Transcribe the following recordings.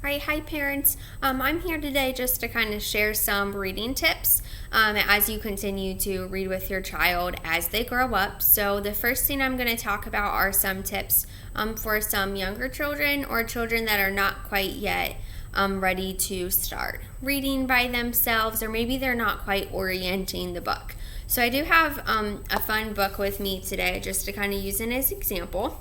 All right, hi parents. I'm here today just to kind of share some reading tips as you continue to read with your child as they grow up. So, the first thing I'm going to talk about are some tips for some younger children or children that are not quite yet ready to start reading by themselves, or maybe they're not quite orienting the book. So, I do have a fun book with me today just to kind of use it as example.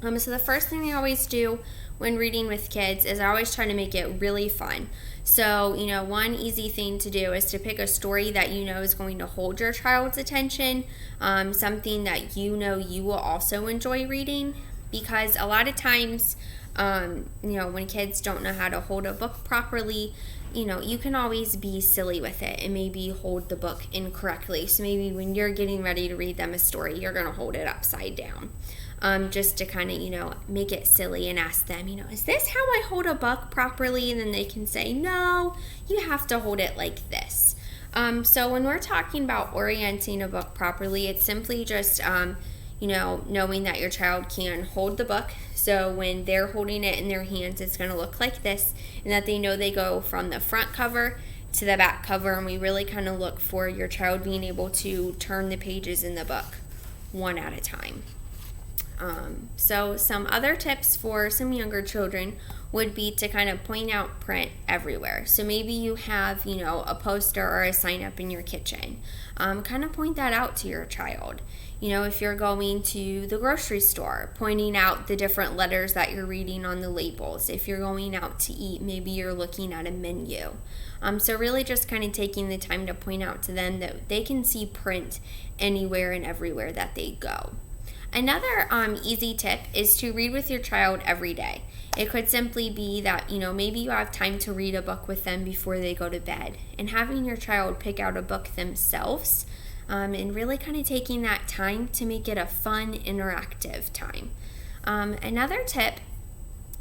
So the first thing I always do when reading with kids is I always try to make it really fun. So, one easy thing to do is to pick a story that you know is going to hold your child's attention, something that you know you will also enjoy reading, because a lot of times, when kids don't know how to hold a book properly, you can always be silly with it and maybe hold the book incorrectly. So maybe when you're getting ready to read them a story, you're going to hold it upside down. Just to kind of, make it silly and ask them, is this how I hold a book properly? And then they can say, no, you have to hold it like this. So when we're talking about orienting a book properly, it's simply just, knowing that your child can hold the book. So when they're holding it in their hands, it's going to look like this, and that they know they go from the front cover to the back cover. And we really kind of look for your child being able to turn the pages in the book one at a time. So some other tips for some younger children would be to kind of point out print everywhere. So maybe you have, a poster or a sign up in your kitchen. Kind of point that out to your child. If you're going to the grocery store, pointing out the different letters that you're reading on the labels. If you're going out to eat, maybe you're looking at a menu. So really just kind of taking the time to point out to them that they can see print anywhere and everywhere that they go. Another easy tip is to read with your child every day. It could simply be that, maybe you have time to read a book with them before they go to bed, and having your child pick out a book themselves and really kind of taking that time to make it a fun, interactive time. Another tip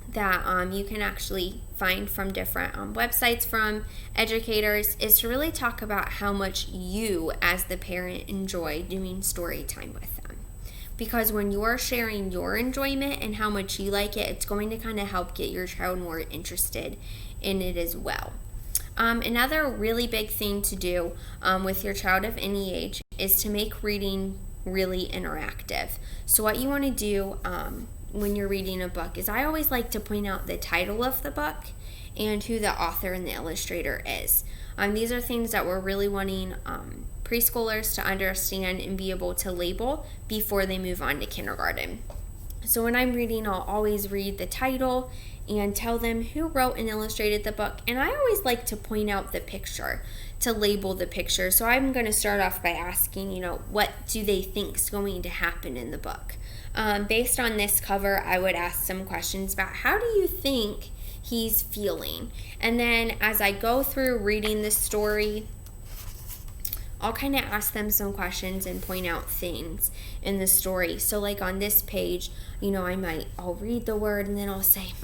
that you can actually find from different websites from educators is to really talk about how much you as the parent enjoy doing story time with them. Because when you're sharing your enjoyment and how much you like it, it's going to kind of help get your child more interested in it as well. Another really big thing to do with your child of any age is to make reading really interactive. So what you want to do when you're reading a book is I always like to point out the title of the book and who the author and the illustrator is. These are things that we're really wanting preschoolers to understand and be able to label before they move on to kindergarten. So when I'm reading, I'll always read the title and tell them who wrote and illustrated the book. And I always like to point out the picture, to label the picture. So I'm going to start off by asking, what do they think is going to happen in the book? Based on this cover, I would ask some questions about how do you think he's feeling? And then as I go through reading the story, I'll kind of ask them some questions and point out things in the story. So like on this page, I'll read the word and then I'll say,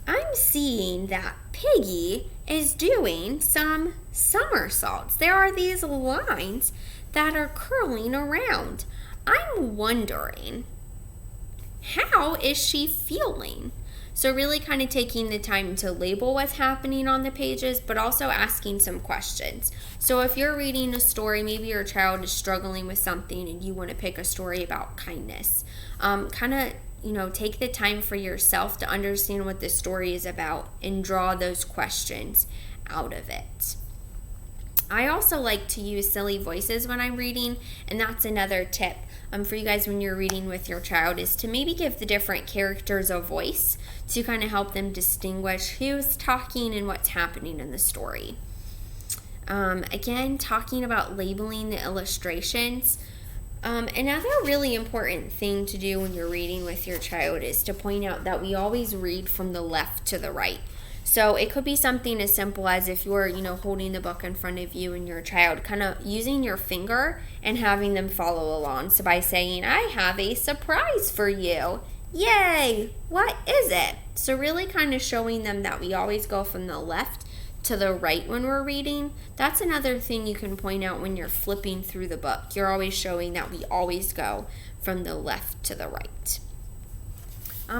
I'm seeing that Piggy is doing some somersaults. There are these lines that are curling around. I'm wondering, how is she feeling? So really kind of taking the time to label what's happening on the pages, but also asking some questions. So if you're reading a story, maybe your child is struggling with something and you want to pick a story about kindness. Take the time for yourself to understand what the story is about and draw those questions out of it. I also like to use silly voices when I'm reading, and that's another tip for you guys when you're reading with your child is to maybe give the different characters a voice to kind of help them distinguish who's talking and what's happening in the story. Again, talking about labeling the illustrations. Another really important thing to do when you're reading with your child is to point out that we always read from the left to the right. So it could be something as simple as if you're, holding the book in front of you and your child, kind of using your finger and having them follow along. So by saying, I have a surprise for you. Yay! What is it? So really kind of showing them that we always go from the left to the right when we're reading. That's another thing you can point out when you're flipping through the book. You're always showing that we always go from the left to the right.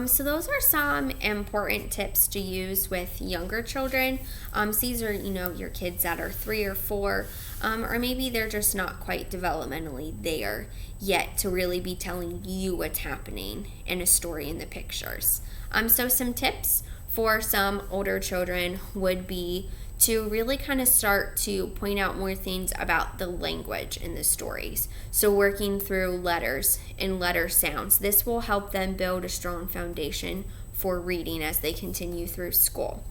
So those are some important tips to use with younger children. So these are, your kids that are 3 or 4, or maybe they're just not quite developmentally there yet to really be telling you what's happening in a story in the pictures. So some tips for some older children would be to really kind of start to point out more things about the language in the stories. So working through letters and letter sounds. This will help them build a strong foundation for reading as they continue through school.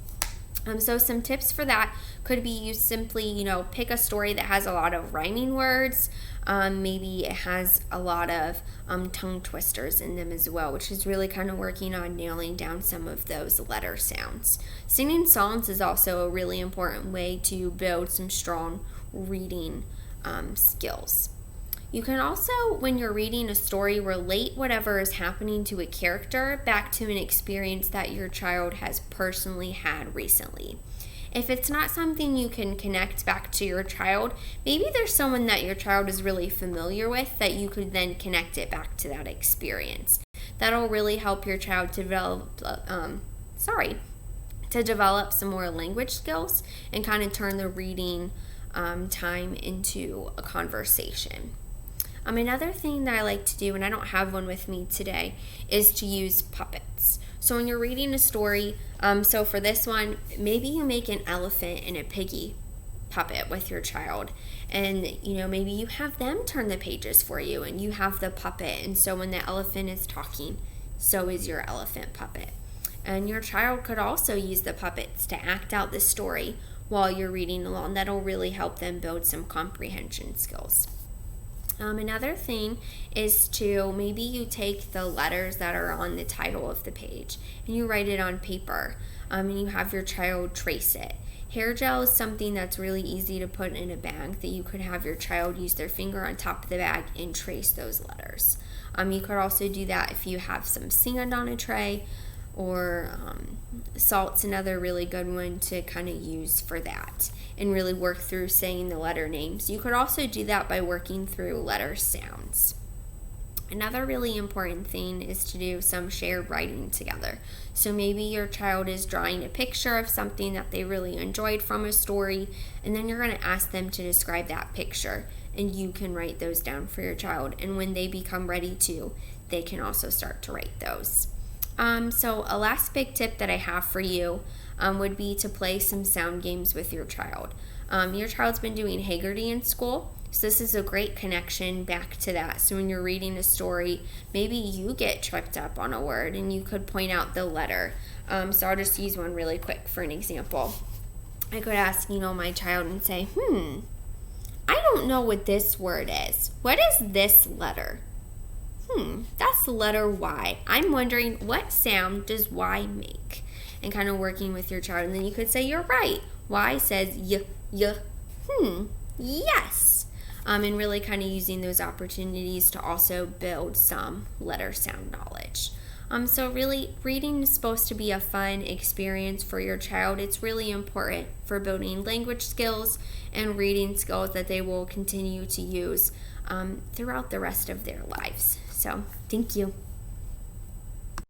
So some tips for that could be you simply, pick a story that has a lot of rhyming words. Maybe it has a lot of tongue twisters in them as well, which is really kind of working on nailing down some of those letter sounds. Singing songs is also a really important way to build some strong reading skills. You can also, when you're reading a story, relate whatever is happening to a character back to an experience that your child has personally had recently. If it's not something you can connect back to your child, maybe there's someone that your child is really familiar with that you could then connect it back to that experience. That'll really help your child to develop some more language skills and kind of turn the reading time into a conversation. Another thing that I like to do, and I don't have one with me today, is to use puppets. So when you're reading a story, so for this one, maybe you make an elephant and a piggy puppet with your child. And, maybe you have them turn the pages for you and you have the puppet. And so when the elephant is talking, so is your elephant puppet. And your child could also use the puppets to act out the story while you're reading along. That'll really help them build some comprehension skills. Another thing is to maybe you take the letters that are on the title of the page and you write it on paper and you have your child trace it. Hair gel is something that's really easy to put in a bag that you could have your child use their finger on top of the bag and trace those letters. You could also do that if you have some sand on a tray, or salt's another really good one to kind of use for that and really work through saying the letter names. You could also do that by working through letter sounds. Another really important thing is to do some shared writing together. So maybe your child is drawing a picture of something that they really enjoyed from a story, and then you're going to ask them to describe that picture, and you can write those down for your child. And when they become ready to, they can also start to write those. So a last big tip that I have for you would be to play some sound games with your child. Your child's been doing Haggerty in school, so this is a great connection back to that. So when you're reading a story, maybe you get tripped up on a word and you could point out the letter. So I'll just use one really quick for an example. I could ask, my child and say, I don't know what this word is. What is this letter? That's the letter Y. I'm wondering, what sound does Y make? And kind of working with your child. And then you could say, you're right. Y says y. Yes. And really kind of using those opportunities to also build some letter sound knowledge. So really, reading is supposed to be a fun experience for your child. It's really important for building language skills and reading skills that they will continue to use throughout the rest of their lives. So, thank you.